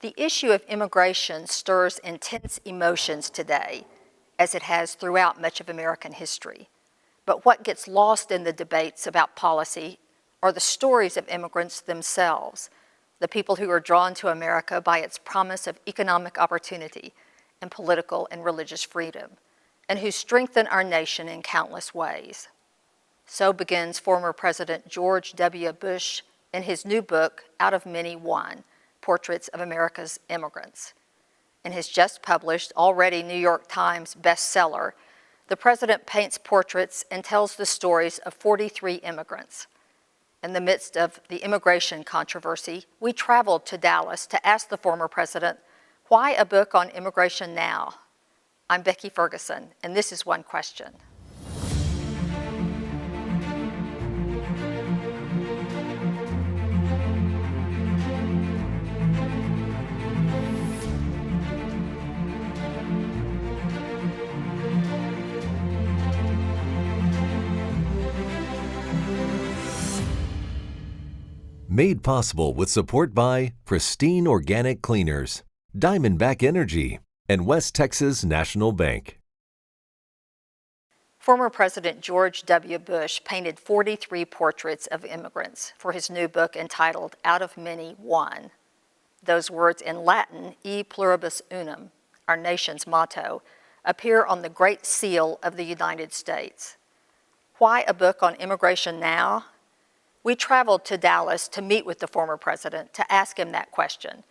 The issue of immigration stirs intense emotions today, as it has throughout much of American history. But what gets lost in the debates about policy are the stories of immigrants themselves, the people who are drawn to America by its promise of economic opportunity and political and religious freedom, and who strengthen our nation in countless ways. So begins former President George W. Bush in his new book, Out of Many One, Portraits of America's Immigrants. In his just published, already New York Times bestseller, the president paints portraits and tells the stories of 43 immigrants. In the midst of the immigration controversy, we traveled to Dallas to ask the former president, why a book on immigration now? I'm Becky Ferguson, and this is one question. Made possible with support by Pristine Organic Cleaners, Diamondback Energy, and West Texas National Bank. Former President George W. Bush painted 43 portraits of immigrants for his new book entitled Out of Many One. Those words in Latin, E pluribus unum, our nation's motto, appear on the Great Seal of the United States. Why a book on immigration now? We traveled to Dallas to meet with the former president to ask him that question,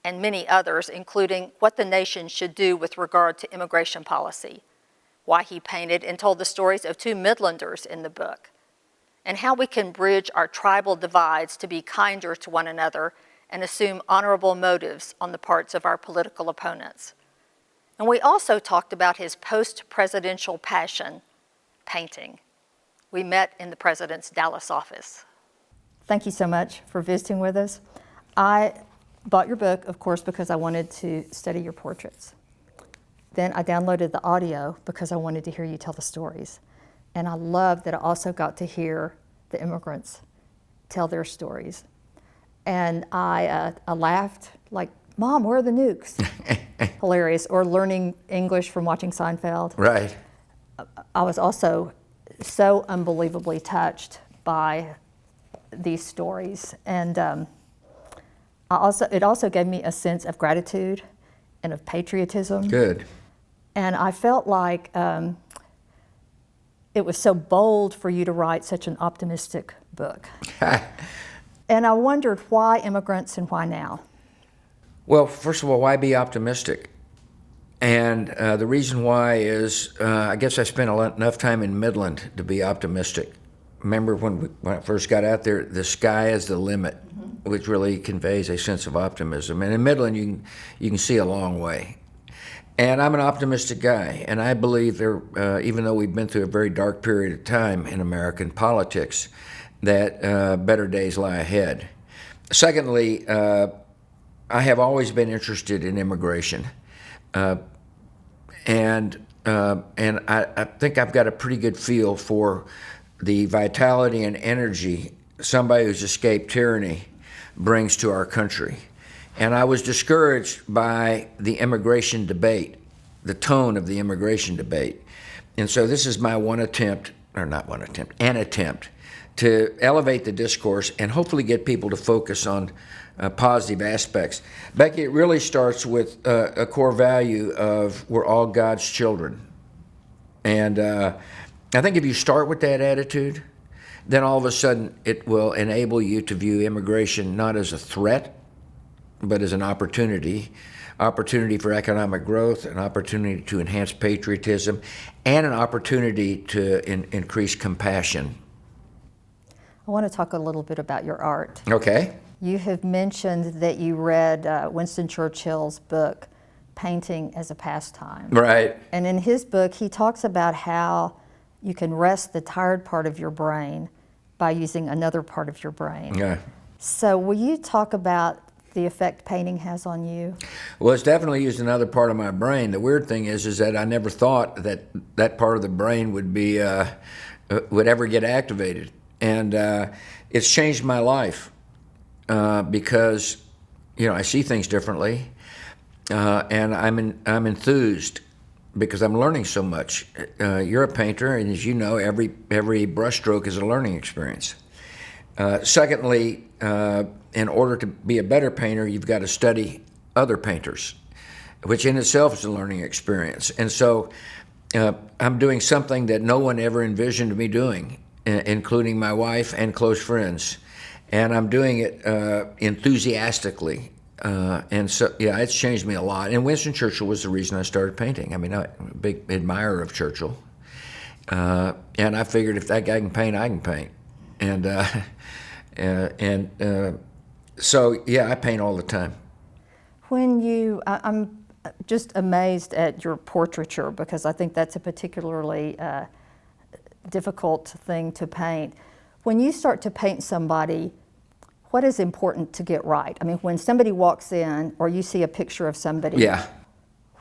and many others, including what the nation should do with regard to immigration policy, why he painted and told the stories of two Midlanders in the book, and how we can bridge our tribal divides to be kinder to one another and assume honorable motives on the parts of our political opponents. And we also talked about his post-presidential passion, painting. We met in the president's Dallas office. Thank you so much for visiting with us. I bought your book, of course, because I wanted to study your portraits. Then I downloaded the audio because I wanted to hear you tell the stories. And I love that I also got to hear the immigrants tell their stories. And I laughed like, Mom, where are the nukes? Hilarious. Or learning English from watching Seinfeld. Right. I was also so unbelievably touched by these stories, and it also gave me a sense of gratitude and of patriotism. Good. And I felt like it was so bold for you to write such an optimistic book. And I wondered why immigrants and why now? Well, first of all, why be optimistic? And the reason why is I guess I spent enough time in Midland to be optimistic. Remember when I first got out there, the sky is the limit, which really conveys a sense of optimism. And in Midland, you can see a long way. And I'm an optimistic guy, and I believe there, even though we've been through a very dark period of time in American politics, that better days lie ahead. Secondly, I have always been interested in immigration, and I think I've got a pretty good feel for the vitality and energy somebody who's escaped tyranny brings to our country. And I was discouraged by the immigration debate, the tone of the immigration debate. And so this is my an attempt to elevate the discourse and hopefully get people to focus on positive aspects. Becky, it really starts with a core value of we're all God's children. And I think if you start with that attitude, then all of a sudden it will enable you to view immigration not as a threat, but as an opportunity for economic growth, an opportunity to enhance patriotism, and an opportunity to increase compassion. I want to talk a little bit about your art. Okay. You have mentioned that you read Winston Churchill's book, Painting as a Pastime. Right. And in his book, he talks about how you can rest the tired part of your brain by using another part of your brain. Yeah. So will you talk about the effect painting has on you? Well, it's definitely used another part of my brain. The weird thing is that I never thought that part of the brain would ever get activated. And it's changed my life because I see things differently, and I'm enthused because I'm learning so much. You're a painter, and as you know, every brushstroke is a learning experience. Secondly, in order to be a better painter, you've got to study other painters, which in itself is a learning experience. And so I'm doing something that no one ever envisioned me doing, including my wife and close friends. And I'm doing it enthusiastically. And so, yeah, it's changed me a lot. And Winston Churchill was the reason I started painting. I mean, I'm a big admirer of Churchill. And I figured if that guy can paint, I can paint. So, yeah, I paint all the time. I'm just amazed at your portraiture because I think that's a particularly difficult thing to paint. When you start to paint somebody, what is important to get right? I mean, when somebody walks in or you see a picture of somebody, yeah.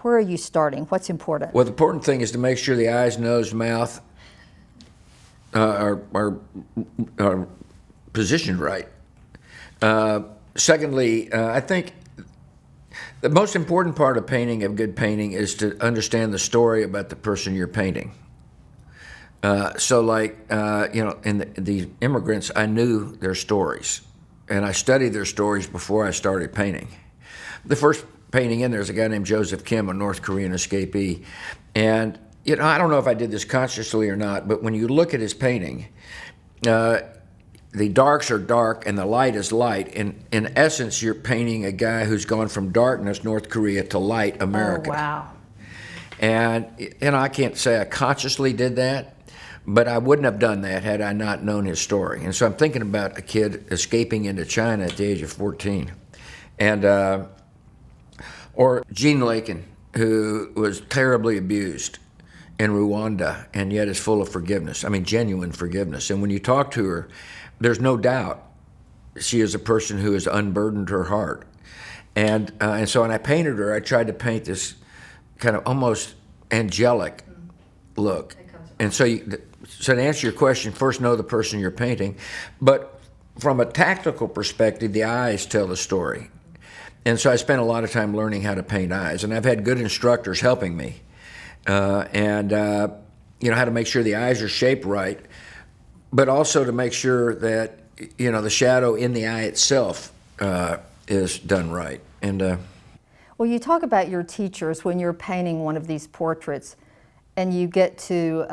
Where are you starting? What's important? Well, the important thing is to make sure the eyes, nose, mouth are positioned right. Secondly, I think the most important part of painting, of good painting, is to understand the story about the person you're painting. So like, in the immigrants, I knew their stories, and I studied their stories before I started painting. The first painting in there is a guy named Joseph Kim, a North Korean escapee. And, I don't know if I did this consciously or not, but when you look at his painting, the darks are dark and the light is light. In essence, you're painting a guy who's gone from darkness, North Korea, to light, America. Oh, wow. And, I can't say I consciously did that, but I wouldn't have done that had I not known his story. And so I'm thinking about a kid escaping into China at the age of 14. And, or Jean Lakin, who was terribly abused in Rwanda and yet is full of forgiveness. I mean, genuine forgiveness. And when you talk to her, there's no doubt she is a person who has unburdened her heart. And so when I painted her, I tried to paint this kind of almost angelic look. And so to answer your question, first know the person you're painting. But from a tactical perspective, the eyes tell the story. And so I spent a lot of time learning how to paint eyes. And I've had good instructors helping me. How to make sure the eyes are shaped right, but also to make sure that, the shadow in the eye itself is done right. And Well, you talk about your teachers when you're painting one of these portraits and you get to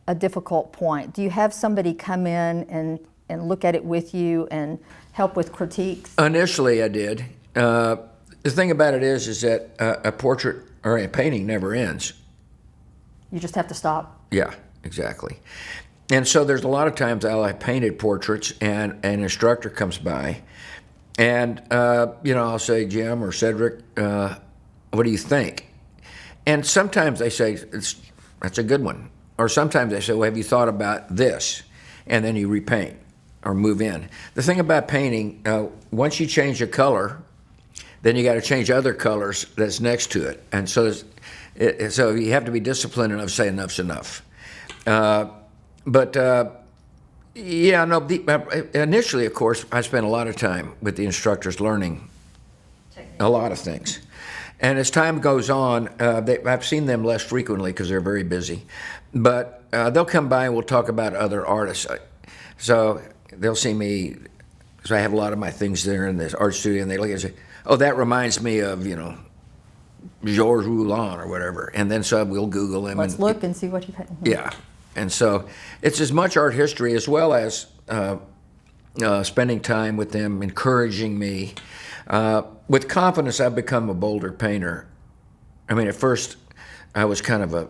a difficult point. Do you have somebody come in and look at it with you and help with critiques? Initially I did. The thing about it is that a portrait or a painting never ends. You just have to stop? Yeah, exactly. And so there's a lot of times I'll have painted portraits and an instructor comes by and, I'll say, Jim or Cedric, what do you think? And sometimes they say, that's a good one. Or sometimes they say, well, have you thought about this? And then you repaint or move in. The thing about painting, once you change a color, then you got to change other colors that's next to it. And so you have to be disciplined enough to say enough's enough. Initially, of course, I spent a lot of time with the instructors learning a lot of things. And as time goes on, I've seen them less frequently because they're very busy. But they'll come by and we'll talk about other artists. So they'll see me, so I have a lot of my things there in this art studio, and they look and say, oh, that reminds me of, Georges Rouland or whatever. And then so we'll Google him. Let's look and see what you paint. Yeah. And so it's as much art history as well as spending time with them, encouraging me. With confidence, I've become a bolder painter. I mean, at first, I was kind of I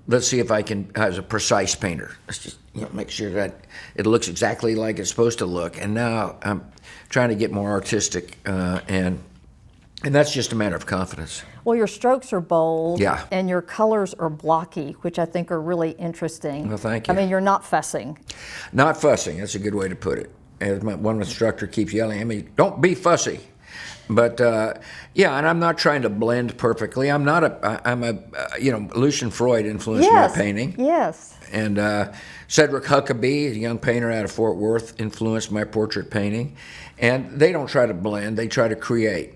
was a precise painter. Let's just make sure that it looks exactly like it's supposed to look. And now I'm trying to get more artistic, and that's just a matter of confidence. Well, your strokes are bold, yeah, and your colors are blocky, which I think are really interesting. Well, thank you. I mean, you're not fussing. Not fussing, that's a good way to put it. As one instructor keeps yelling at me, don't be fussy. But yeah, and I'm not trying to blend perfectly. I'm a Lucian Freud influenced my painting. Yes. And Cedric Huckabee, a young painter out of Fort Worth, influenced my portrait painting. And they don't try to blend; they try to create,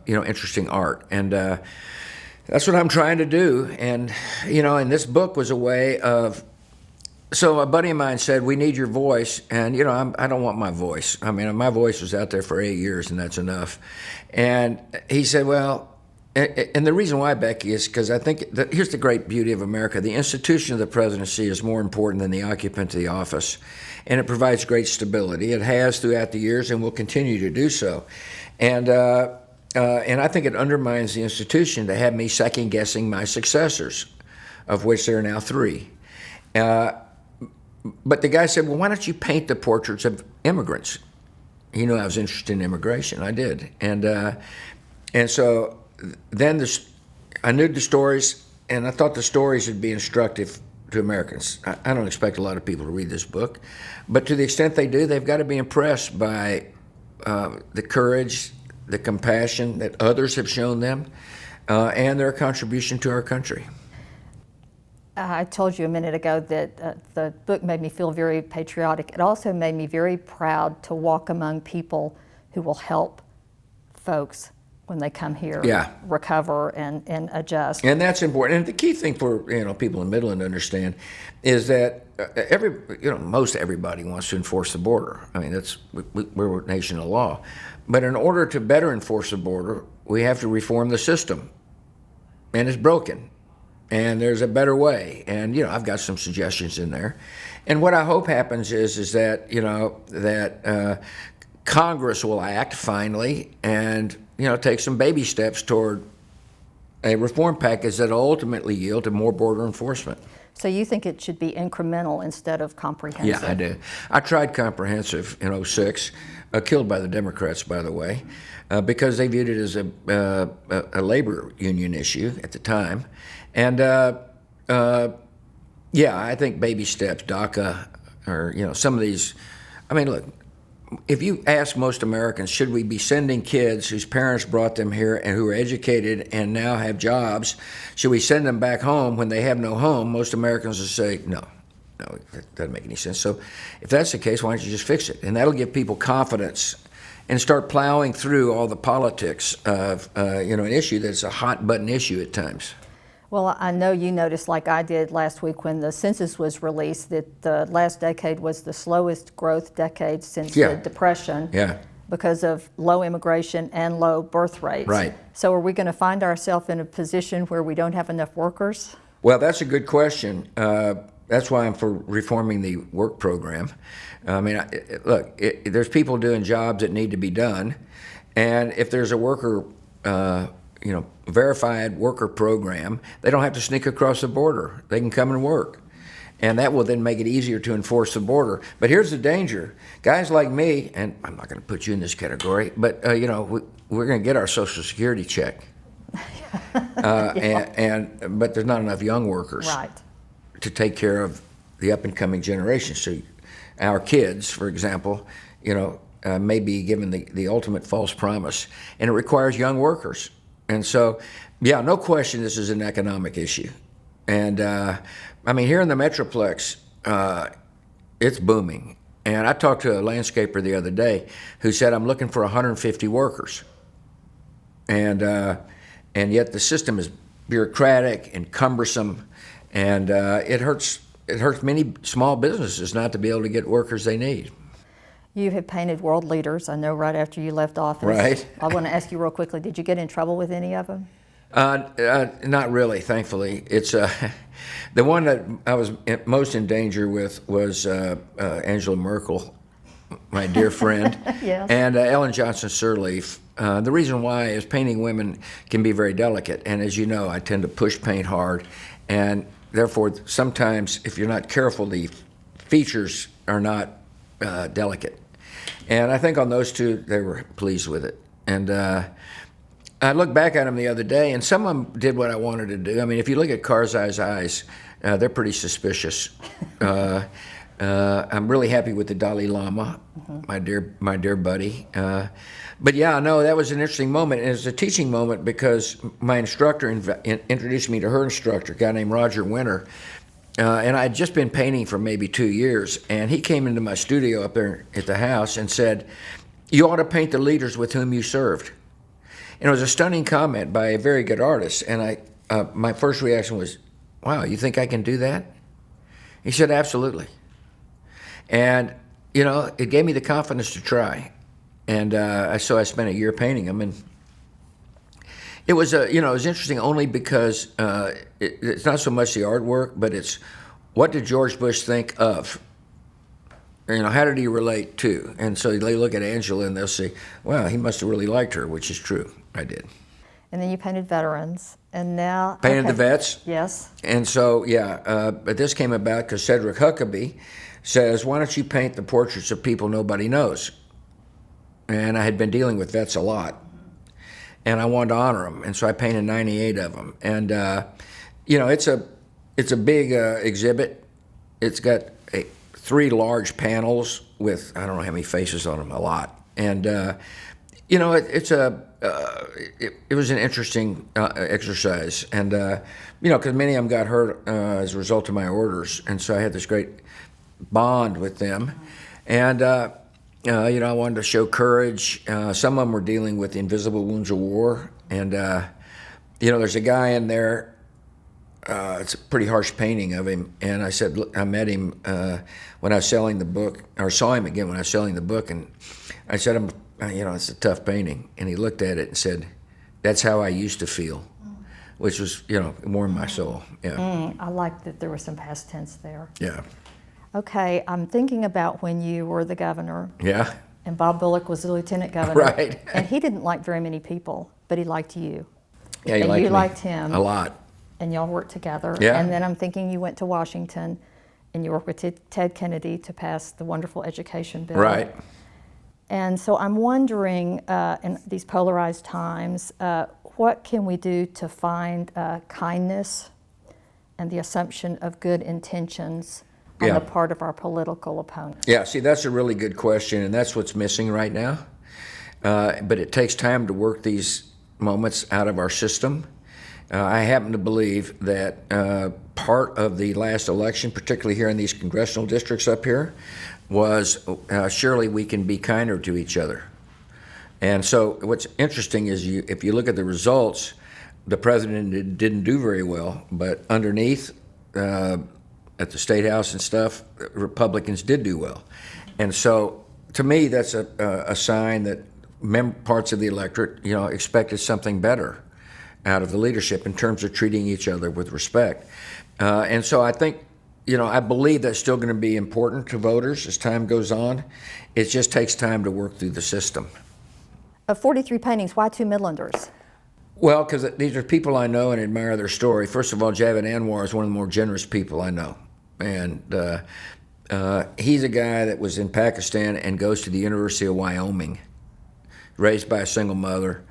interesting art. And that's what I'm trying to do. And and this book was a way of. So a buddy of mine said, "We need your voice," and I don't want my voice. I mean, my voice was out there for 8 years, and that's enough. And he said, "Well." And the reason why, Becky, is because I think here's the great beauty of America. The institution of the presidency is more important than the occupant of the office, and it provides great stability. It has throughout the years and will continue to do so. And I think it undermines the institution to have me second-guessing my successors, of which there are now 3. But the guy said, well, why don't you paint the portraits of immigrants? He knew I was interested in immigration. I did. And so then I knew the stories, and I thought the stories would be instructive to Americans. I don't expect a lot of people to read this book, but to the extent they do, they've got to be impressed by the courage, the compassion that others have shown them, and their contribution to our country. I told you a minute ago that the book made me feel very patriotic. It also made me very proud to walk among people who will help folks when they come here, recover and adjust. And that's important. And the key thing for people in Midland to understand is that most everybody wants to enforce the border. I mean, we're a nation of law. But in order to better enforce the border, we have to reform the system, and it's broken. And there's a better way. And I've got some suggestions in there. And what I hope happens is that Congress will act finally and take some baby steps toward a reform package that will ultimately yield to more border enforcement. So you think it should be incremental instead of comprehensive? Yeah, I do. I tried comprehensive in '06, killed by the Democrats, by the way, because they viewed it as a labor union issue at the time. And I think baby steps, DACA, or some of these. I mean, look. If you ask most Americans, should we be sending kids whose parents brought them here and who are educated and now have jobs, should we send them back home when they have no home? Most Americans will say, no, that doesn't make any sense. So if that's the case, why don't you just fix it? And that'll give people confidence and start plowing through all the politics of an issue that's a hot button issue at times. Well, I know you noticed, like I did last week when the census was released, that the last decade was the slowest growth decade since the Depression because of low immigration and low birth rates. Right. So are we going to find ourselves in a position where we don't have enough workers? Well, that's a good question. That's why I'm for reforming the work program. I mean, look, there's people doing jobs that need to be done, and if there's a worker verified worker program, they don't have to sneak across the border. They can come and work. And that will then make it easier to enforce the border. But here's the danger. Guys like me, and I'm not going to put you in this category, but, we're going to get our Social Security check. But there's not enough young workers to take care of the up-and-coming generation. So our kids, for example, may be given the ultimate false promise. And it requires young workers. And so, no question this is an economic issue. And, here in the Metroplex, it's booming. And I talked to a landscaper the other day who said, I'm looking for 150 workers. And yet the system is bureaucratic and cumbersome, and it hurts many small businesses not to be able to get workers they need. You have painted world leaders, I know, right after you left office. Right. I want to ask you real quickly, did you get in trouble with any of them? Not really, thankfully. It's the one that I was most in danger with was Angela Merkel, my dear friend, Yes. and Ellen Johnson Sirleaf. The reason why is painting women can be very delicate, and as you know, I tend to push paint hard, and therefore sometimes if you're not careful, the features are not delicate. And I think on those two, they were pleased with it. And I looked back at them the other day, and some of them did what I wanted to do. I mean, if you look at Karzai's eyes, they're pretty suspicious. I'm really happy with the Dalai Lama, my dear buddy. But yeah, no, that was an interesting moment. And it was a teaching moment because my instructor introduced me to her instructor, a guy named Roger Winter. And I'd just been painting for maybe 2 years. And he came into my studio up there at the house and said, "You ought to paint the leaders with whom you served." And it was a stunning comment by a very good artist. And my first reaction was, "Wow, you think I can do that?" He said, "Absolutely." And, it gave me the confidence to try. And so I spent a year painting them. And it was, it was interesting only because it's not so much the artwork, but it's what did George Bush think of? How did he relate to? And so they look at Angela and they'll say, "Wow, he must have really liked her," which is true. I did. And then you painted veterans, and now... Painted the vets? Yes. And so, but this came about because Cedric Huckabee says, "Why don't you paint the portraits of people nobody knows?" And I had been dealing with vets a lot, and I wanted to honor them, and so I painted 98 of them. And it's a big exhibit. It's got 3 large panels with I don't know how many faces on them, a lot. And it was an interesting exercise, and because many of them got hurt as a result of my orders, and so I had this great bond with them, and I wanted to show courage. Some of them were dealing with the invisible wounds of war, and there's a guy in there. It's a pretty harsh painting of him, and I said, look, I met him when I was selling the book, or saw him again when I was selling the book, and I said, it's a tough painting, and he looked at it and said, "That's how I used to feel," which was, warmed my soul. Yeah. I like that there was some past tense there. Yeah. Okay, I'm thinking about when you were the governor. Yeah. And Bob Bullock was the lieutenant governor. Right. And he didn't like very many people, but he liked you. Yeah, he and liked you me liked him. a lot. And y'all worked together. Yeah. And then I'm thinking you went to Washington and you worked with Ted Kennedy to pass the wonderful education bill. Right. And so I'm wondering, in these polarized times, what can we do to find kindness and the assumption of good intentions on the part of our political opponents? Yeah, see, that's a really good question, and that's what's missing right now. But it takes time to work these moments out of our system. I happen to believe that part of the last election, particularly here in these congressional districts up here, was surely we can be kinder to each other. And so what's interesting is if you look at the results, the president didn't do very well, but underneath at the State House and stuff, Republicans did do well. And so to me, that's a sign that parts of the electorate, expected something better out of the leadership in terms of treating each other with respect. And so I think, I believe that's still going to be important to voters as time goes on. It just takes time to work through the system. Of 43 paintings, why 2 Midlanders? Well, because these are people I know and admire their story. First of all, Javid Anwar is one of the more generous people I know. And he's a guy that was in Pakistan and goes to the University of Wyoming, raised by a single mother.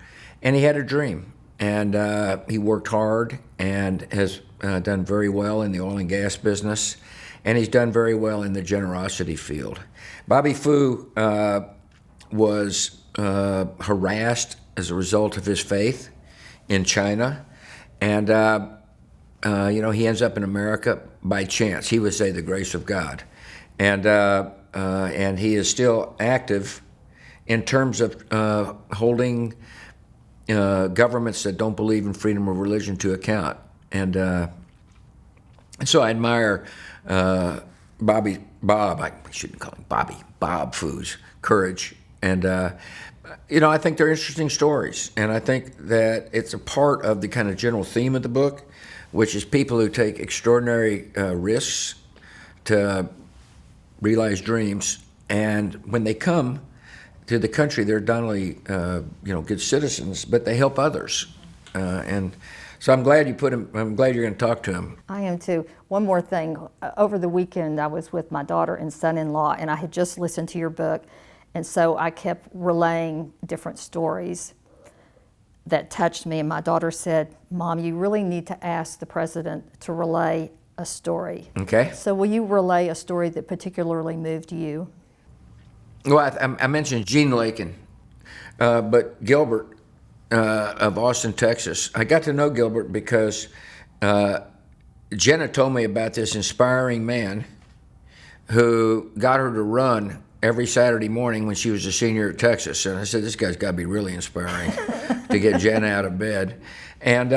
And he had a dream. And he worked hard and has done very well in the oil and gas business. And he's done very well in the generosity field. Bobby Fu was harassed as a result of his faith in China. And, he ends up in America by chance. He would say the grace of God. And he is still active in terms of holding governments that don't believe in freedom of religion to account. And so I admire Bob, I shouldn't call him Bob Fu's courage. And, I think they're interesting stories. And I think that it's a part of the kind of general theme of the book, which is people who take extraordinary risks to realize dreams. And when they come to the country, they're not only good citizens, but they help others. And so I'm glad you put him. I'm glad you're going to talk to him. I am too. One more thing. Over the weekend, I was with my daughter and son-in-law, and I had just listened to your book, and so I kept relaying different stories that touched me. And my daughter said, "Mom, you really need to ask the president to relay a story. Okay. So will you relay a story that particularly moved you? Well, I mentioned Gene Lakin, but Gilbert of Austin, Texas. I got to know Gilbert because Jenna told me about this inspiring man who got her to run every Saturday morning when she was a senior at Texas. And I said, this guy's got to be really inspiring to get Jenna out of bed. And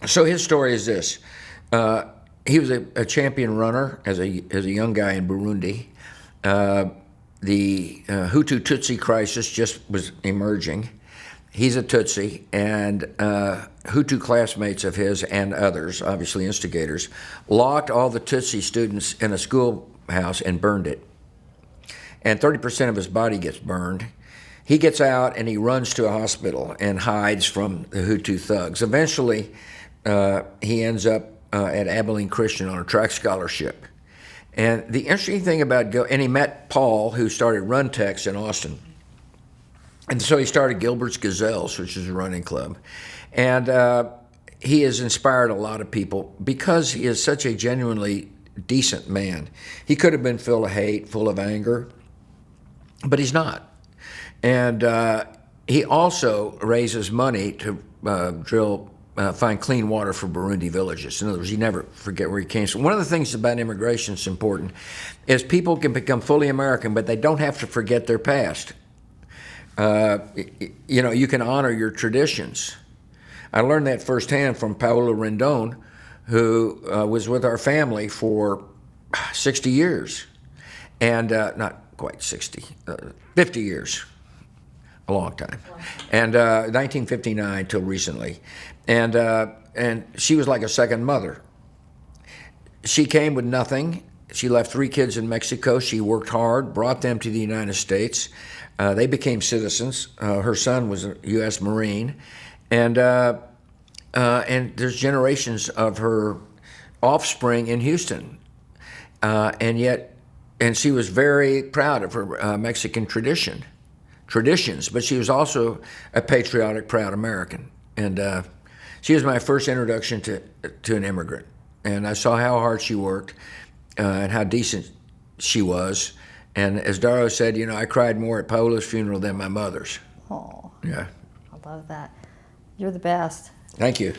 so his story is this. He was a champion runner as a young guy in Burundi. The Hutu Tutsi crisis just was emerging. He's a Tutsi, and Hutu classmates of his and others, obviously instigators, locked all the Tutsi students in a schoolhouse and burned it. And 30% of his body gets burned. He gets out and he runs to a hospital and hides from the Hutu thugs. Eventually, he ends up at Abilene Christian on a track scholarship. And the interesting thing about and he met Paul, who started Run Tex in Austin. And so he started Gilbert's Gazelles, which is a running club. And he has inspired a lot of people because he is such a genuinely decent man. He could have been full of hate, full of anger, but he's not. And he also raises money to find clean water for Burundi villages. In other words, you never forget where he came from. One of the things about immigration that's important is people can become fully American, but they don't have to forget their past. You can honor your traditions. I learned that firsthand from Paolo Rendon, who was with our family for 60 years. And not quite 60, 50 years. A long time. And 1959 till recently. And she was like a second mother. She came with nothing. She left 3 kids in Mexico. She worked hard, brought them to the United States. They became citizens. Her son was a U.S. Marine. And there's generations of her offspring in Houston. And she was very proud of her Mexican traditions, but she was also a patriotic, proud American. And she was my first introduction to an immigrant. And I saw how hard she worked and how decent she was. And as Daro said, I cried more at Paola's funeral than my mother's. Oh, Yeah. I love that. You're the best. Thank you.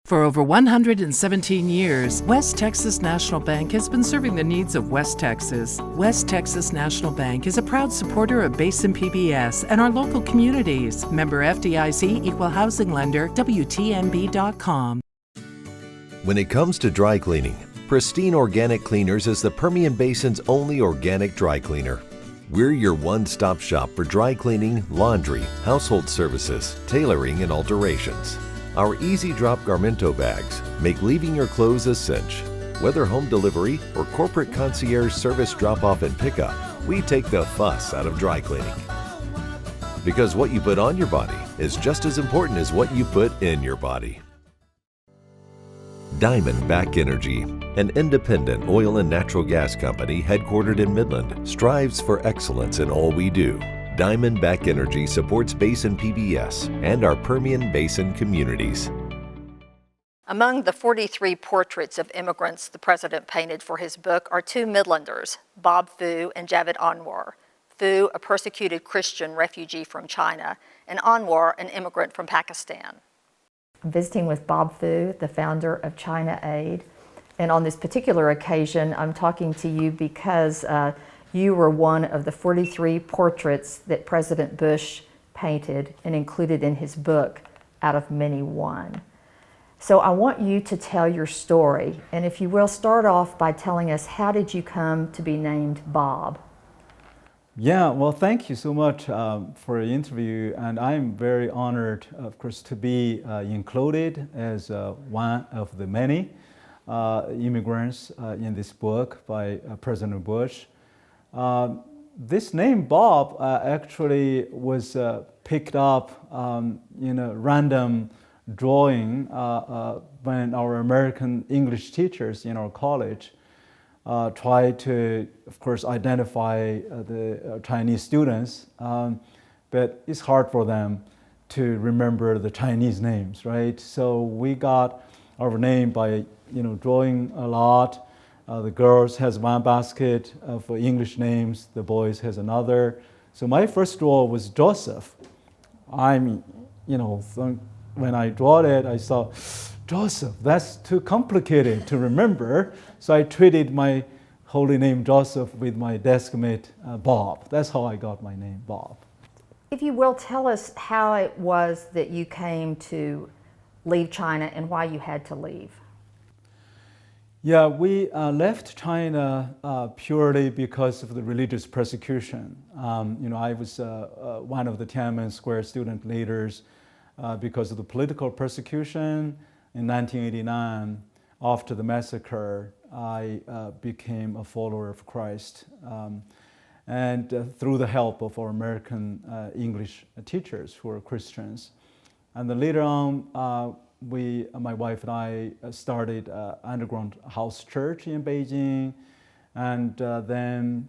For over 117 years, West Texas National Bank has been serving the needs of West Texas. West Texas National Bank is a proud supporter of Basin PBS and our local communities. Member FDIC, Equal Housing Lender, WTNB.com. When it comes to dry cleaning, Pristine Organic Cleaners is the Permian Basin's only organic dry cleaner. We're your one-stop shop for dry cleaning, laundry, household services, tailoring, and alterations. Our Easy Drop Garmento bags make leaving your clothes a cinch. Whether home delivery or corporate concierge service drop-off and pickup, we take the fuss out of dry cleaning. Because what you put on your body is just as important as what you put in your body. Diamondback Energy, an independent oil and natural gas company headquartered in Midland, strives for excellence in all we do. Diamondback Energy supports Basin PBS and our Permian Basin communities. Among the 43 portraits of immigrants the president painted for his book are 2 Midlanders, Bob Fu and Javid Anwar. Fu, a persecuted Christian refugee from China, and Anwar, an immigrant from Pakistan. I'm visiting with Bob Fu, the founder of China Aid. And on this particular occasion, I'm talking to you because you were one of the 43 portraits that President Bush painted and included in his book, Out of Many One. So I want you to tell your story. And if you will, start off by telling us, how did you come to be named Bob? Yeah, well, thank you so much for the interview. And I'm very honored, of course, to be included as one of the many immigrants in this book by President Bush. This name Bob actually was picked up in a random drawing when our American English teachers in our college tried to, of course, identify the Chinese students, but it's hard for them to remember the Chinese names, right? So we got our name by drawing a lot. The girls has one basket for English names. The boys has another. So my first draw was Joseph. When I draw it, I saw Joseph. That's too complicated to remember. So I treated my holy name Joseph with my desk mate Bob. That's how I got my name, Bob. If you will, tell us how it was that you came to leave China and why you had to leave. Yeah, we left China purely because of the religious persecution. I was one of the Tiananmen Square student leaders because of the political persecution. In 1989, after the massacre, I became a follower of Christ. And through the help of our American English teachers who are Christians. And then later on, my wife and I started underground house church in Beijing, and then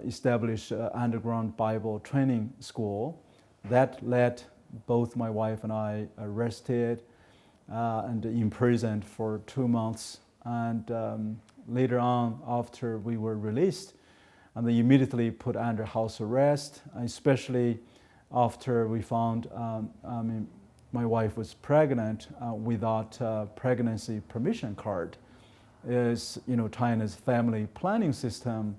established underground Bible training school. That led both my wife and I arrested and imprisoned for 2 months. And later on, after we were released, and they immediately put under house arrest, especially after we found my wife was pregnant without a pregnancy permission card. Is China's family planning system,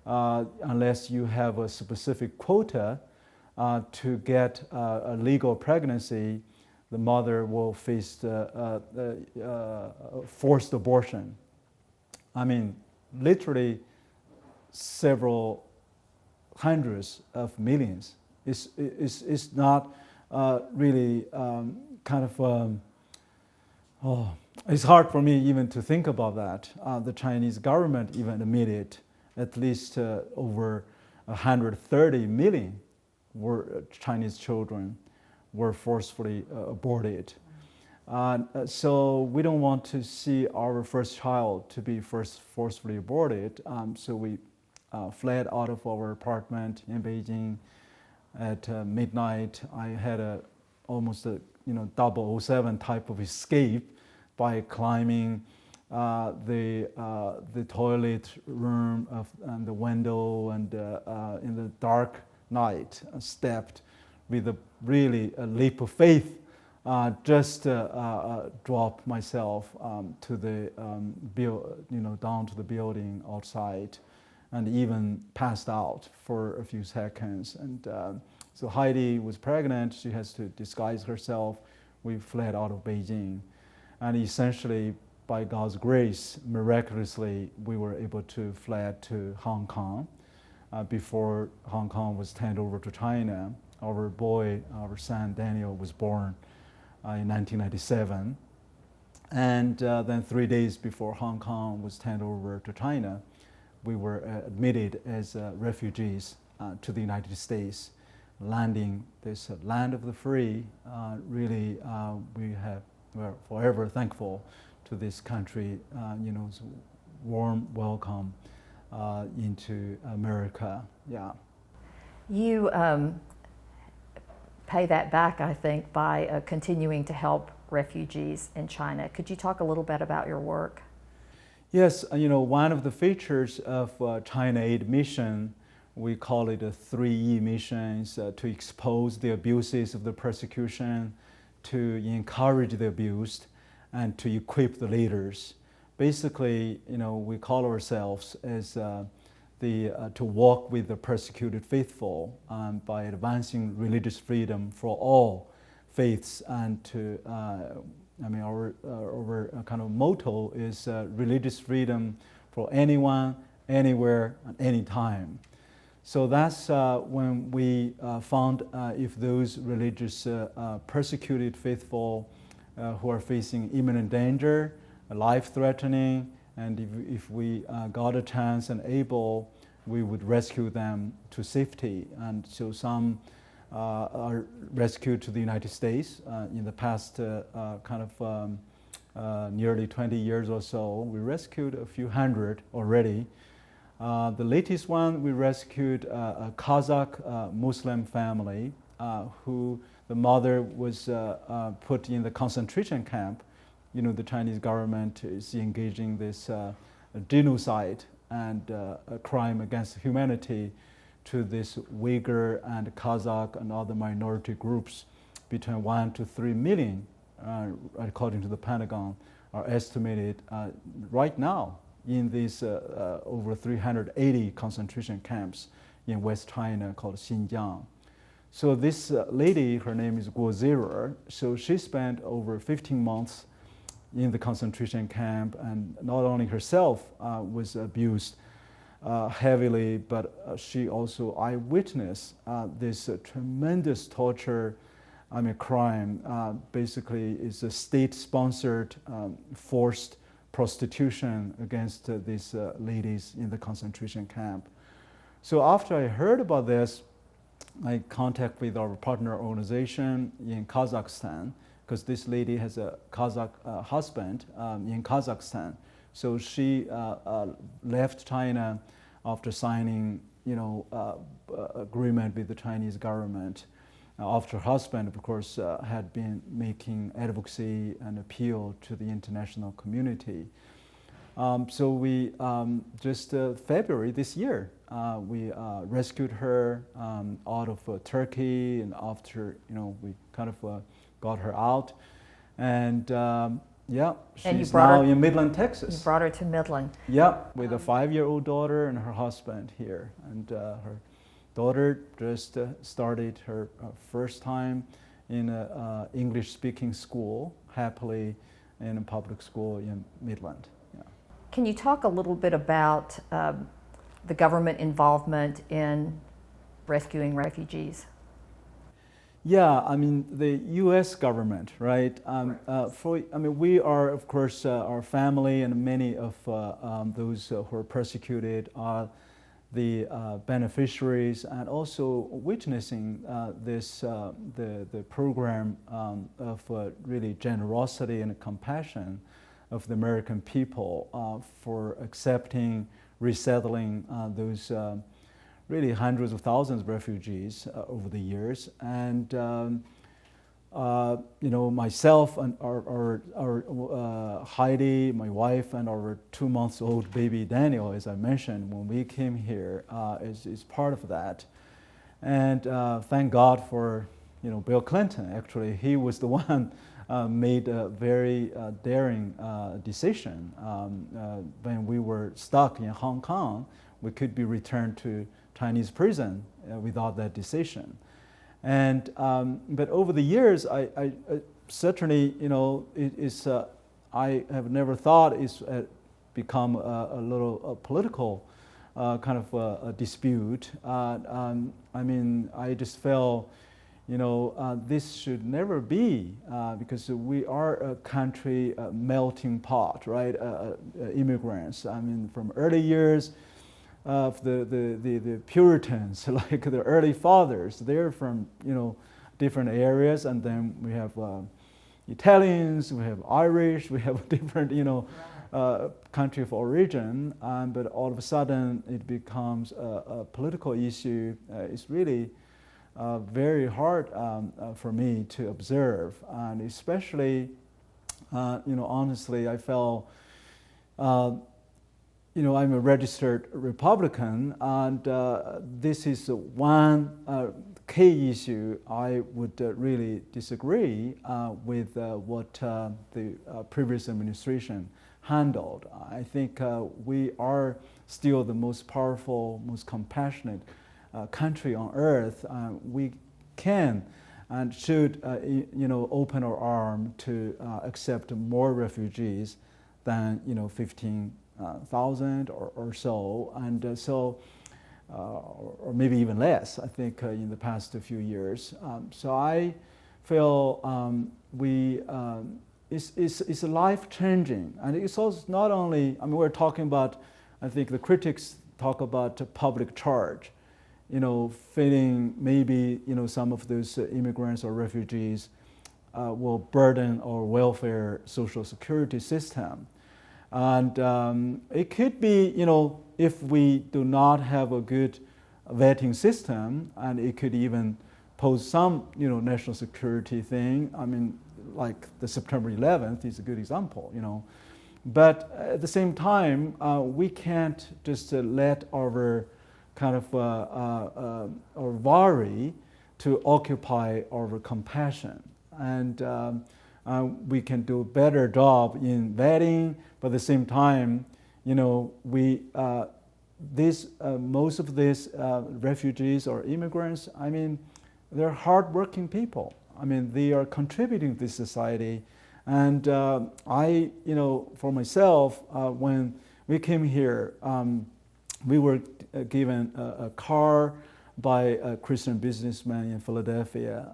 unless you have a specific quota to get a legal pregnancy, the mother will face forced abortion. Literally several hundreds of millions. It's not really it's hard for me even to think about that. The Chinese government even admitted at least over 130 million Chinese children were forcefully aborted. So we don't want to see our first child to be forcefully aborted. So we fled out of our apartment in Beijing. At midnight, I had almost a 007 type of escape by climbing the toilet room and the window, and in the dark night, stepped with a leap of faith, just drop myself to the down to the building outside, and even passed out for a few seconds. And so Heidi was pregnant. She has to disguise herself. We fled out of Beijing. And essentially, by God's grace, miraculously, we were able to flee to Hong Kong before Hong Kong was turned over to China. Our son Daniel, was born in 1997. And then 3 days before Hong Kong was turned over to China, we were admitted as refugees to the United States, landing this land of the free. We're forever thankful to this country, warm welcome into America. Yeah. You pay that back, I think, by continuing to help refugees in China. Could you talk a little bit about your work? Yes, one of the features of China Aid mission, we call it a 3E missions, to expose the abuses of the persecution, to encourage the abused, and to equip the leaders. Basically, we call ourselves as to walk with the persecuted faithful by advancing religious freedom for all faiths, and to our kind of motto is religious freedom for anyone, anywhere, at any time. So that's when we found if those religious persecuted faithful who are facing imminent danger, life-threatening, and if we got a chance and able, we would rescue them to safety. And so some are rescued to the United States. In the past nearly 20 years or so, we rescued a few hundred already. The latest one, we rescued a Kazakh Muslim family who the mother was put in the concentration camp the Chinese government is engaging this genocide and a crime against humanity to this Uyghur and Kazakh and other minority groups. Between 1 to 3 million, according to the Pentagon, are estimated right now in these over 380 concentration camps in West China called Xinjiang. So this lady, her name is Guo Zirer, so she spent over 15 months in the concentration camp, and not only herself was abused heavily, but she also eyewitnessed this tremendous torture. Crime basically is a state-sponsored forced prostitution against these ladies in the concentration camp. So after I heard about this, I contact with our partner organization in Kazakhstan, because this lady has a Kazakh husband in Kazakhstan. So she left China after signing, agreement with the Chinese government. After her husband, of course, had been making advocacy and appeal to the international community. So we just February this year, we rescued her out of Turkey, and after we kind of got her out, and she's now in Midland, Texas. You brought her to Midland. Yeah, with a 5-year-old daughter and her husband here, and her daughter just started her first time in an English-speaking school, happily in a public school in Midland. Yeah. Can you talk a little bit about the government involvement in rescuing refugees? Yeah, the U.S. government, right? We are, of course, our family and many of those who are persecuted are the beneficiaries, and also witnessing the program of really generosity and compassion of the American people for accepting, resettling those really hundreds of thousands of refugees over the years. And myself and our Heidi, my wife, and our 2-month-old baby Daniel, as I mentioned, when we came here, is part of that. And thank God for Bill Clinton. Actually, he was the one made a very daring decision. When we were stuck in Hong Kong, we could be returned to Chinese prison without that decision. And but over the years, I certainly, I have never thought it's become a little political kind of a dispute. I just felt, this should never be, because we are a country, a melting pot, right? Immigrants. From early years of the Puritans, like the early fathers, they're from different areas, and then we have Italians, we have Irish, we have different country of origin, but all of a sudden it becomes a political issue. It's really very hard for me to observe, and especially honestly, I felt. I'm a registered Republican, and this is one key issue I would really disagree with what the previous administration handled. I think we are still the most powerful, most compassionate country on earth. We can and should, open our arm to accept more refugees than 15,000 or so, and or maybe even less, I think, in the past few years. So I feel it's life-changing, and it's also not only, we're talking about, I think the critics talk about public charge, feeling maybe, some of those immigrants or refugees will burden our welfare social security system. And it could be, if we do not have a good vetting system, and it could even pose some, national security thing. like the September 11th is a good example, But at the same time, we can't just let our kind of our worry to occupy our compassion. And we can do a better job in vetting, but at the same time, most of these refugees or immigrants, they're hardworking people. They are contributing to this society. And for myself, when we came here, we were given a car by a Christian businessman in Philadelphia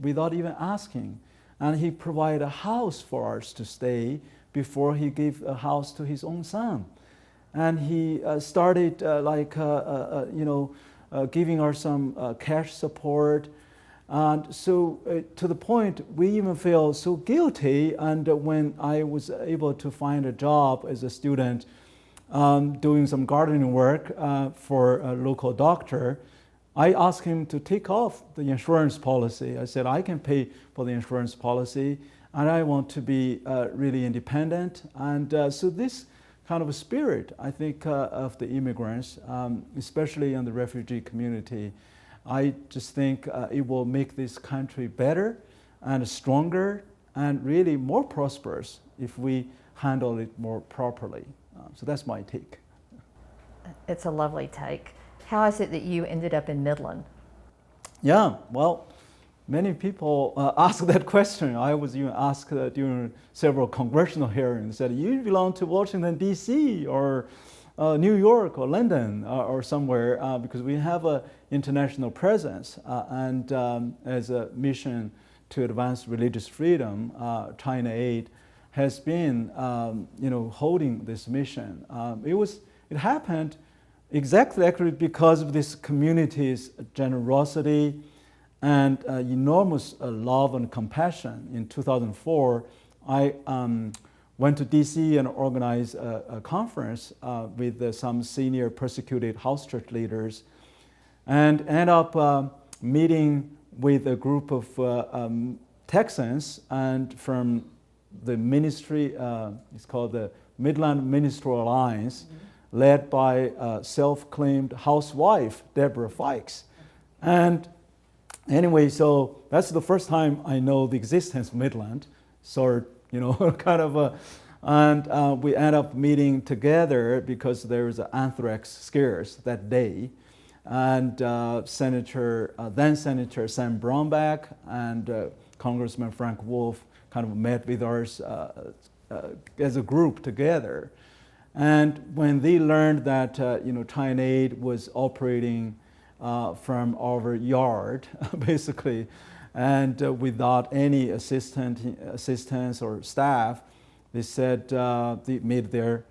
without even asking. And he provided a house for us to stay before he gave a house to his own son. And he started giving us some cash support. And so to the point, we even feel so guilty. And when I was able to find a job as a student doing some gardening work for a local doctor, I asked him to take off the insurance policy. I said, I can pay for the insurance policy, and I want to be really independent. And so this kind of a spirit, I think, of the immigrants, especially in the refugee community, I just think it will make this country better and stronger and really more prosperous if we handle it more properly. So that's my take. It's a lovely take. How is it that you ended up in Midland? Yeah, well, many people ask that question. I was even asked during several congressional hearings that you belong to Washington, D.C. or New York or London or somewhere because we have an international presence and as a mission to advance religious freedom, China Aid has been holding this mission. It happened exactly because of this community's generosity and enormous love and compassion. In 2004, I went to DC and organized a conference with some senior persecuted house church leaders and ended up meeting with a group of Texans and from the ministry, it's called the Midland Ministerial Alliance, led by self-claimed housewife, Deborah Fikes. And anyway, so that's the first time I know the existence of Midland. So, and we end up meeting together because there was an anthrax scares that day. And then Senator Sam Brownback and Congressman Frank Wolf kind of met with us as a group together. And when they learned that China Aid was operating from our yard, basically, and without any assistance or staff, they said they made their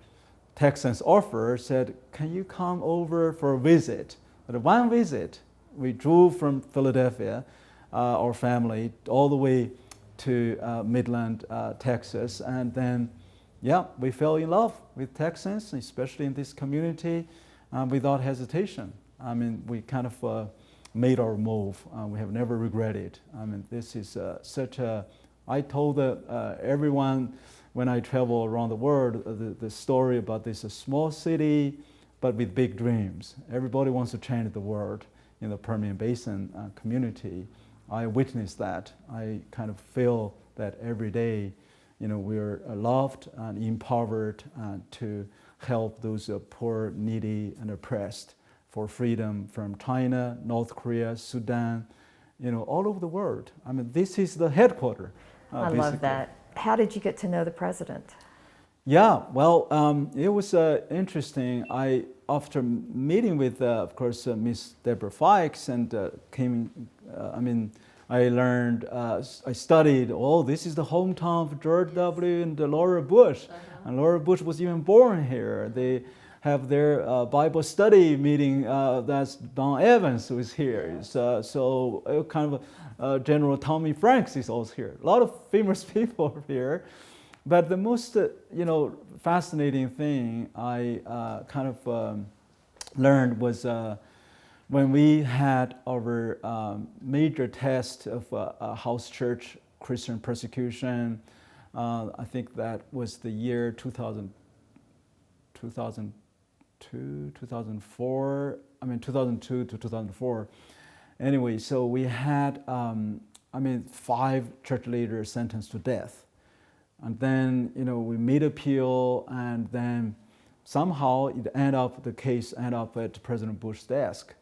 Texans offer. Said, "Can you come over for a visit?" But one visit, we drove from Philadelphia, our family, all the way to Midland, Texas, and then. Yeah, we fell in love with Texans, especially in this community, without hesitation. We kind of made our move. We have never regretted. This is I told everyone when I travel around the world the story about this small city, but with big dreams. Everybody wants to change the world in the Permian Basin community. I witnessed that. I kind of feel that every day. We're loved and empowered to help those poor, needy, and oppressed for freedom from China, North Korea, Sudan, all over the world. This is the headquarters. I love that. How did you get to know the president? Yeah, well, it was interesting. After meeting with, of course, Miss Deborah Fikes and I learned, I studied, this is the hometown of George W. and Laura Bush. And Laura Bush was even born here. They have their Bible study meeting, that's Don Evans who is here. So kind of General Tommy Franks is also here. A lot of famous people are here. But the most, fascinating thing I kind of learned was when we had our major test of a house church Christian persecution. I think that was the year 2002, 2004. 2002 to 2004. Anyway, so we had, 5 church leaders sentenced to death. And then, we made appeal, and then somehow the case ended up at President Bush's desk.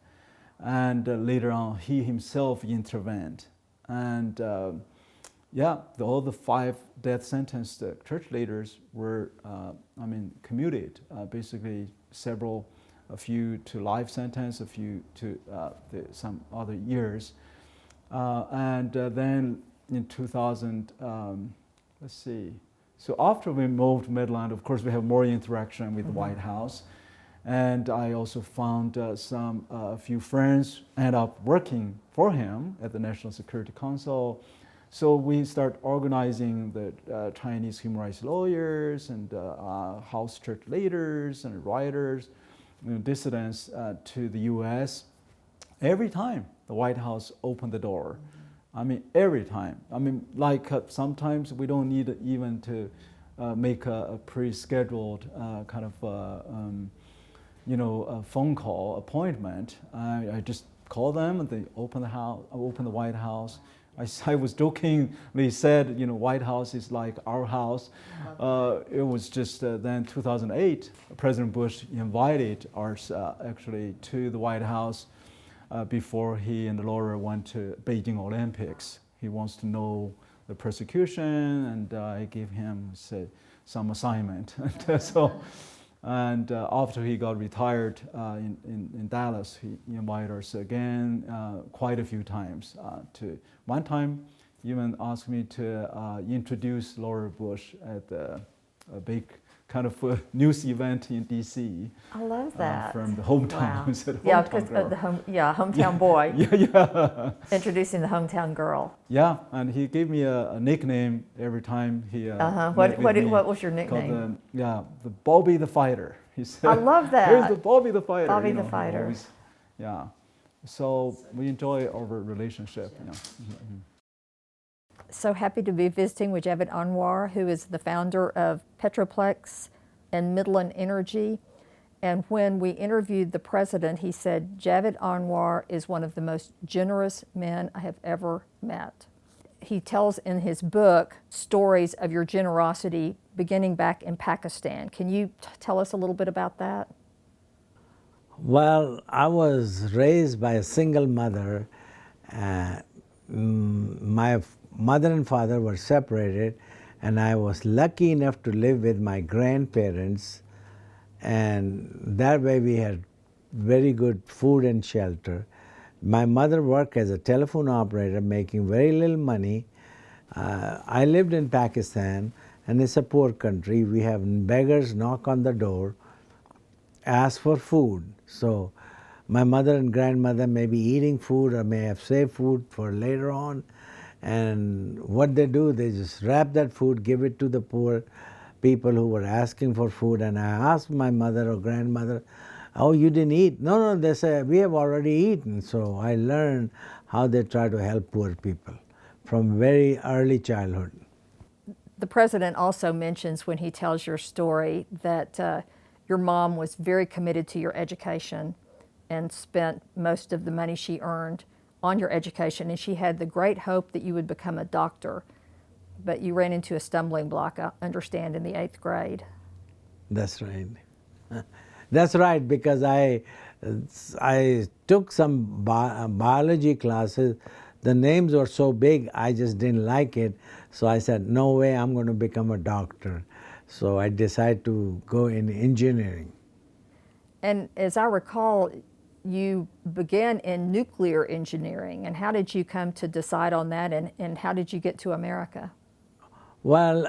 And later on, he himself intervened. And all the 5 death sentenced church leaders were, commuted. Basically, a few to life sentence, a few to some other years. Then in 2000, So after we moved to Midland, of course, we have more interaction with the White House. And I also found a few friends end up working for him at the National Security Council. So we start organizing the Chinese human rights lawyers and house church leaders and writers, dissidents to the U.S. Every time the White House opened the door. Every time. Sometimes we don't need even to make a pre-scheduled kind of a phone call appointment. I just call them and they open the White House. I was jokingly said, White House is like our house. It was just then 2008, President Bush invited us actually to the White House before he and Laura went to Beijing Olympics. He wants to know the persecution, and I gave him some assignment. And after he got retired in Dallas, he invited us again quite a few times. One time, even asked me to introduce Laura Bush at a big kind of a news event in D.C. I love that. From the hometown. Wow. Yeah, because hometown boy. Yeah. Introducing the hometown girl. Yeah, and he gave me a nickname every time he. What was your nickname? The Bobby the Fighter. He said. I love that. Here's the Bobby the Fighter. Bobby the Fighter. Always, yeah. So we enjoy our relationship. So happy to be visiting with Javid Anwar, who is the founder of Petroplex and Midland Energy. And when we interviewed the president, he said, Javid Anwar is one of the most generous men I have ever met. He tells in his book stories of your generosity beginning back in Pakistan. Can you tell us a little bit about that? Well, I was raised by a single mother. My mother and father were separated, and I was lucky enough to live with my grandparents, and that way we had very good food and shelter. My mother worked as a telephone operator, making very little money. I lived in Pakistan, and it's a poor country. We have beggars knock on the door, ask for food. So my mother and grandmother may be eating food or may have saved food for later on. And what they do, they just wrap that food, give it to the poor people who were asking for food. And I asked my mother or grandmother, oh, you didn't eat? No, they say, we have already eaten. So I learned how they try to help poor people from very early childhood. The president also mentions when he tells your story that your mom was very committed to your education and spent most of the money she earned on your education, and she had the great hope that you would become a doctor, but you ran into a stumbling block, I understand, in the 8th grade. That's right. That's right, because I took some biology classes. The names were so big, I just didn't like it. So I said, no way, I'm going to become a doctor. So I decided to go in engineering. And as I recall, you began in nuclear engineering. And how did you come to decide on that, and how did you get to America? Well,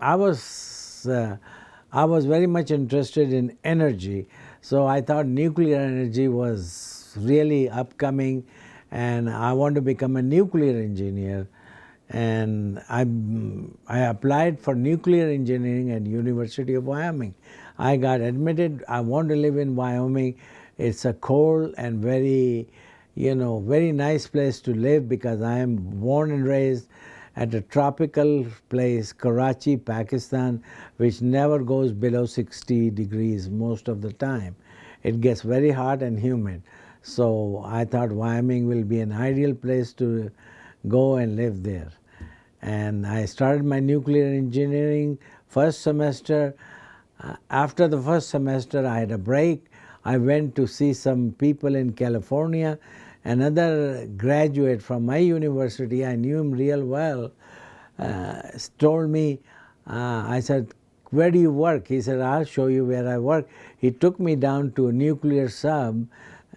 I was very much interested in energy, so I thought nuclear energy was really upcoming, and I wanted to become a nuclear engineer. And I applied for nuclear engineering at University of Wyoming. I got admitted. I want to live in Wyoming. It's a cold and very nice place to live because I am born and raised, at a tropical place, Karachi, Pakistan, which never goes below 60 degrees most of the time. It gets very hot and humid. So I thought Wyoming will be an ideal place to go and live there. And I started my nuclear engineering first semester. After the first semester, I had a break. I went to see some people in California. Another graduate from my university, I knew him real well, told me, I said, where do you work? He said, I'll show you where I work. He took me down to a nuclear sub,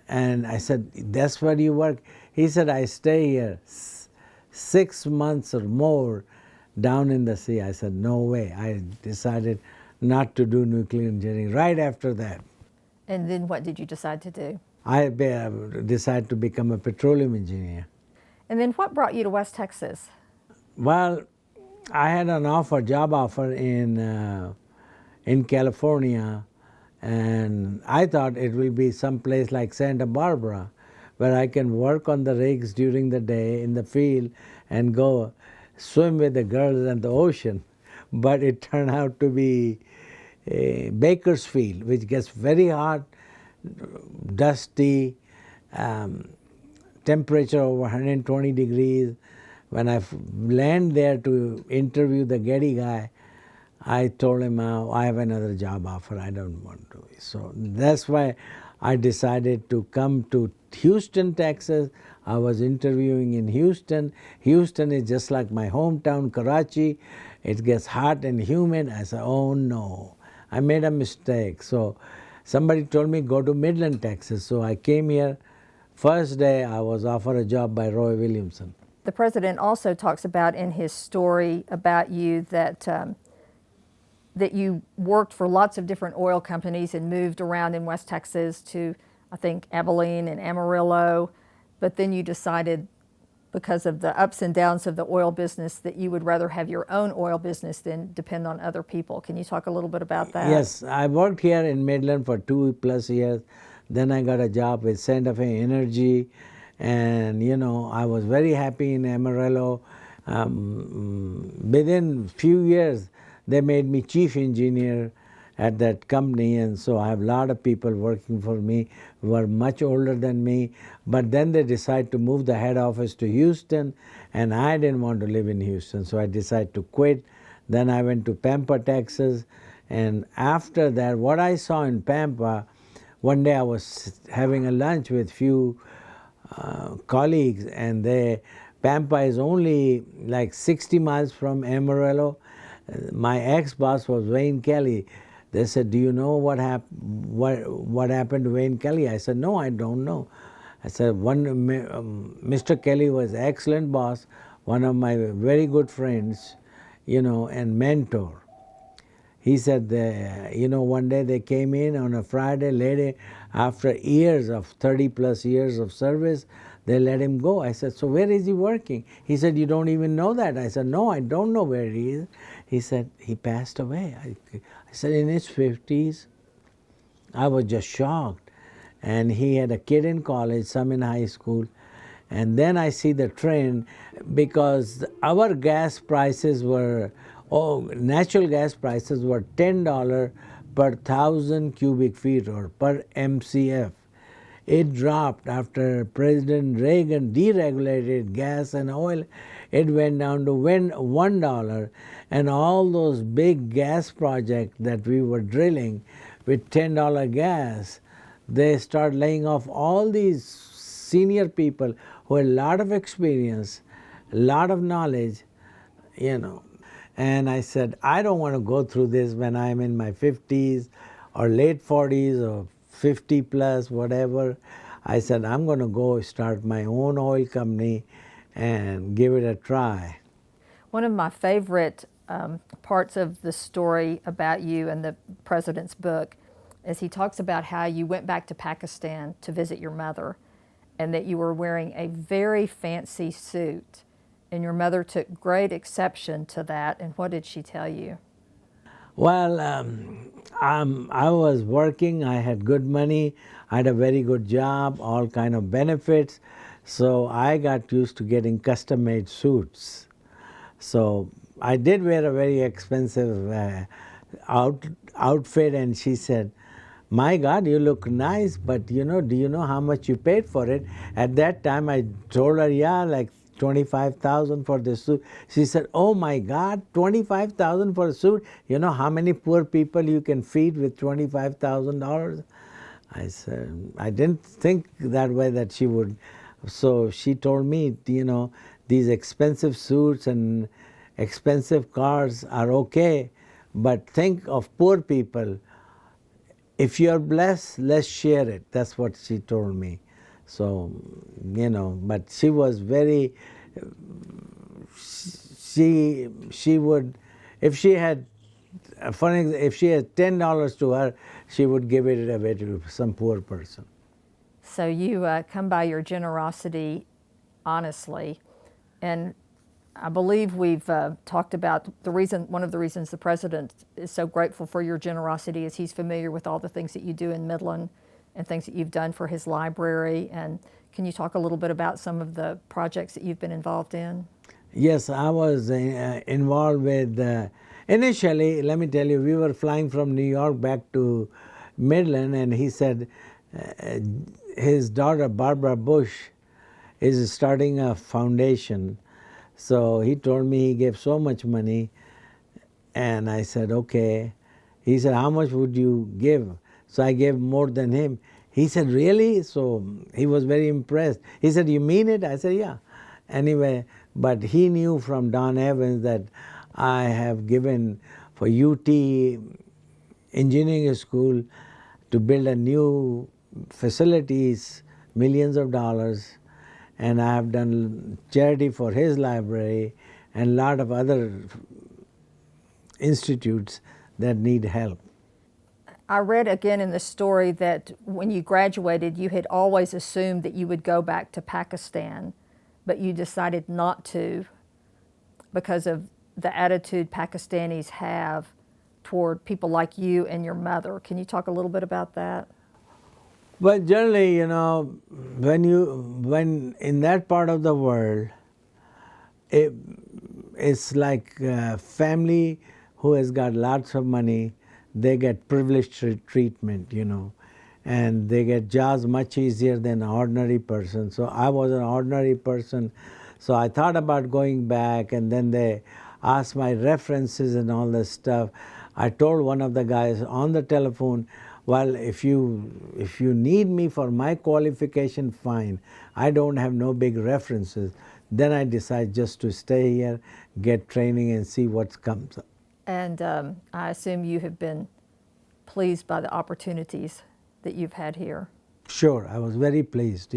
and I said, that's where you work? He said, I stay here 6 months or more down in the sea. I said, no way. I decided not to do nuclear engineering right after that. And then what did you decide to do? I decided to become a petroleum engineer. And then what brought you to West Texas? Well, I had an job offer in California, and I thought it will be some place like Santa Barbara, where I can work on the rigs during the day in the field and go swim with the girls in the ocean. But it turned out to be Bakersfield, which gets very hot, dusty, temperature over 120 degrees. When I landed there to interview the Getty guy, I told him, I have another job offer, I don't want to. So that's why I decided to come to Houston, Texas. I was interviewing in Houston. Houston is just like my hometown, Karachi. It gets hot and humid. I said, oh no, I made a mistake. So somebody told me, go to Midland, Texas. So I came here. First day, I was offered a job by Roy Williamson. The president also talks about in his story about you that that you worked for lots of different oil companies and moved around in West Texas to, I think, Abilene and Amarillo, but then you decided, because of the ups and downs of the oil business, that you would rather have your own oil business than depend on other people. Can you talk a little bit about that? Yes, I worked here in Midland for 2+ years. Then I got a job with Santa Fe Energy, and I was very happy in Amarillo. Within few years, they made me chief engineer at that company, and so I have a lot of people working for me who are much older than me. But then they decided to move the head office to Houston, and I didn't want to live in Houston, so I decided to quit. Then I went to Pampa, Texas, and after that, what I saw in Pampa, one day I was having a lunch with few colleagues, and Pampa is only like 60 miles from Amarillo. My ex-boss was Wayne Kelly. They said, do you know what happened to Wayne Kelly? I said, no, I don't know. I said, Mr. Kelly was an excellent boss, one of my very good friends, and mentor. He said, one day they came in on a Friday, lady, after years of 30+ years of service, they let him go. I said, so where is he working? He said, you don't even know that. I said, no, I don't know where he is. He said, he passed away. I said, in his 50s. I was just shocked. And he had a kid in college, some in high school. And then I see the trend, because our gas prices were, natural gas prices were $10 per 1,000 cubic feet or per MCF. It dropped after President Reagan deregulated gas and oil. It went down to $1, and all those big gas projects that we were drilling with $10 gas, they start laying off all these senior people who had a lot of experience, a lot of knowledge, And I said, I don't want to go through this when I'm in my 50s or late 40s or 50+, whatever. I said, I'm going to go start my own oil company and give it a try. One of my favorite parts of the story about you and the president's book is he talks about how you went back to Pakistan to visit your mother, and that you were wearing a very fancy suit, and your mother took great exception to that. And what did she tell you? Well, I was working, I had good money, I had a very good job, all kind of benefits, so I got used to getting custom-made suits. So I did wear a very expensive outfit, and she said, "My God, you look nice, but do you know how much you paid for it?" At that time, I told her, "Yeah, like 25,000 for the suit." She said, "Oh my God, 25,000 for a suit? You know how many poor people you can feed with $25,000?" I said, I didn't think that way that she would. So she told me, these expensive suits and expensive cars are okay, but think of poor people. If you're blessed, let's share it. That's what she told me. So, but she was very, she would, if she had, for example, if she had $10 to her, she would give it away to some poor person. So you come by your generosity honestly, and I believe we've talked about one of the reasons the president is so grateful for your generosity is he's familiar with all the things that you do in Midland and things that you've done for his library. And can you talk a little bit about some of the projects that you've been involved in? Yes, I was involved with, initially, let me tell you, we were flying from New York back to Midland, and he said his daughter, Barbara Bush, is starting a foundation. So he told me he gave so much money, and I said, okay. He said, how much would you give? So I gave more than him. He said, really? So he was very impressed. He said, you mean it? I said, yeah. Anyway, but he knew from Don Evans that I have given for UT Engineering School to build a new facilities, millions of dollars, and I have done charity for his library and a lot of other institutes that need help. I read again in the story that when you graduated, you had always assumed that you would go back to Pakistan, but you decided not to because of the attitude Pakistanis have toward people like you and your mother. Can you talk a little bit about that? Well, generally, when in that part of the world, it's like a family who has got lots of money, they get privileged treatment, and they get jobs much easier than an ordinary person. So I was an ordinary person, so I thought about going back, and then they asked my references and all this stuff. I told one of the guys on the telephone, well, if you need me for my qualification, fine. I don't have no big references. Then I decide just to stay here, get training, and see what comes up. And I assume you have been pleased by the opportunities that you've had here. Sure, I was very pleased.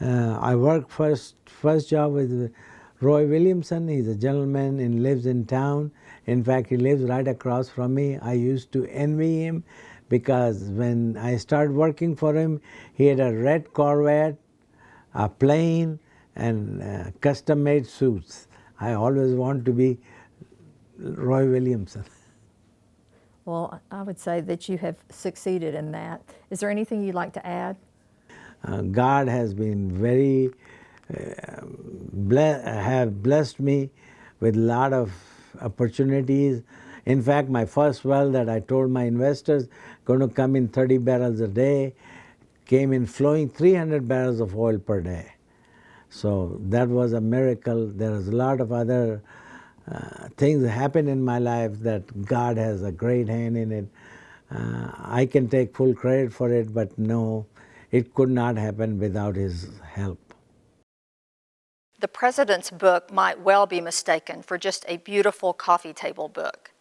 I worked first job with Roy Williamson. He's a gentleman and lives in town. In fact, he lives right across from me. I used to envy him because when I started working for him, he had a red Corvette, a plane, and custom-made suits. I always wanted to be Roy Williamson. Well, I would say that you have succeeded in that. Is there anything you'd like to add? God has been very, have blessed me with a lot of opportunities. In fact, my first well that I told my investors going to come in 30 barrels a day, came in flowing 300 barrels of oil per day. So that was a miracle. There was a lot of other things that happened in my life that God has a great hand in it. I can take full credit for it, but no, it could not happen without His help. The president's book might well be mistaken for just a beautiful coffee table book,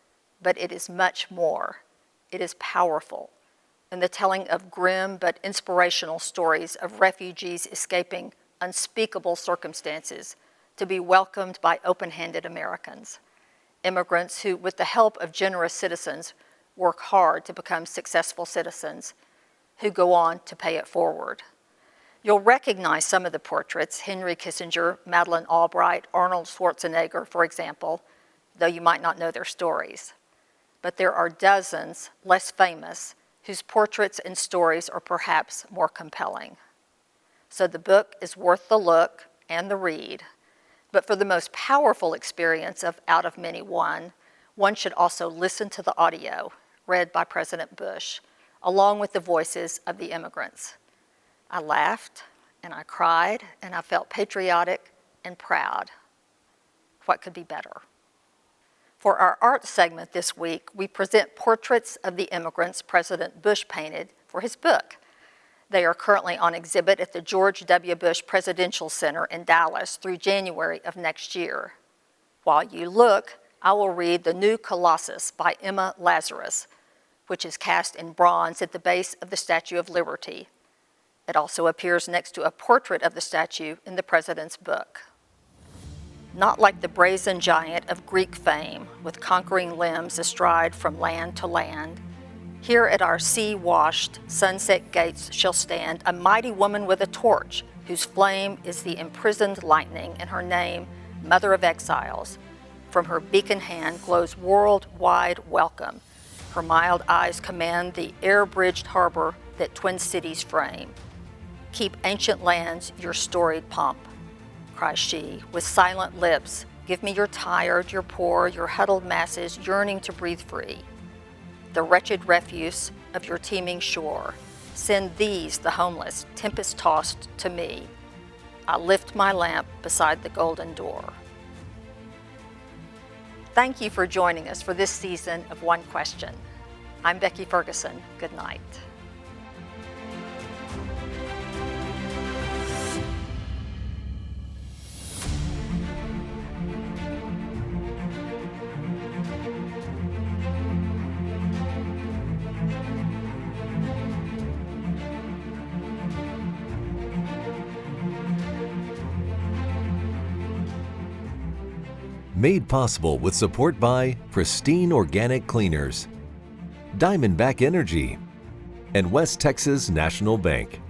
but it is much more. It is powerful in the telling of grim but inspirational stories of refugees escaping unspeakable circumstances to be welcomed by open-handed Americans, immigrants who, with the help of generous citizens, work hard to become successful citizens who go on to pay it forward. You'll recognize some of the portraits, Henry Kissinger, Madeleine Albright, Arnold Schwarzenegger, for example, though you might not know their stories. But there are dozens less famous whose portraits and stories are perhaps more compelling. So the book is worth the look and the read. But for the most powerful experience of Out of Many One should also listen to the audio read by President Bush, along with the voices of the immigrants. I laughed, and I cried, and I felt patriotic and proud. What could be better? For our art segment this week, we present portraits of the immigrants President Bush painted for his book. They are currently on exhibit at the George W. Bush Presidential Center in Dallas through January of next year. While you look, I will read The New Colossus by Emma Lazarus, which is cast in bronze at the base of the Statue of Liberty. It also appears next to a portrait of the statue in the president's book. Not like the brazen giant of Greek fame, with conquering limbs astride from land to land, here at our sea-washed sunset gates shall stand a mighty woman with a torch, whose flame is the imprisoned lightning, and her name, Mother of Exiles. From her beacon hand glows worldwide welcome. Her mild eyes command the air-bridged harbor that twin cities frame. Keep ancient lands your storied pomp, cries she, with silent lips. Give me your tired, your poor, your huddled masses yearning to breathe free. The wretched refuse of your teeming shore. Send these, the homeless, tempest-tossed, to me. I lift my lamp beside the golden door. Thank you for joining us for this season of One Question. I'm Becky Ferguson. Good night. Made possible with support by Pristine Organic Cleaners, Diamondback Energy, and West Texas National Bank.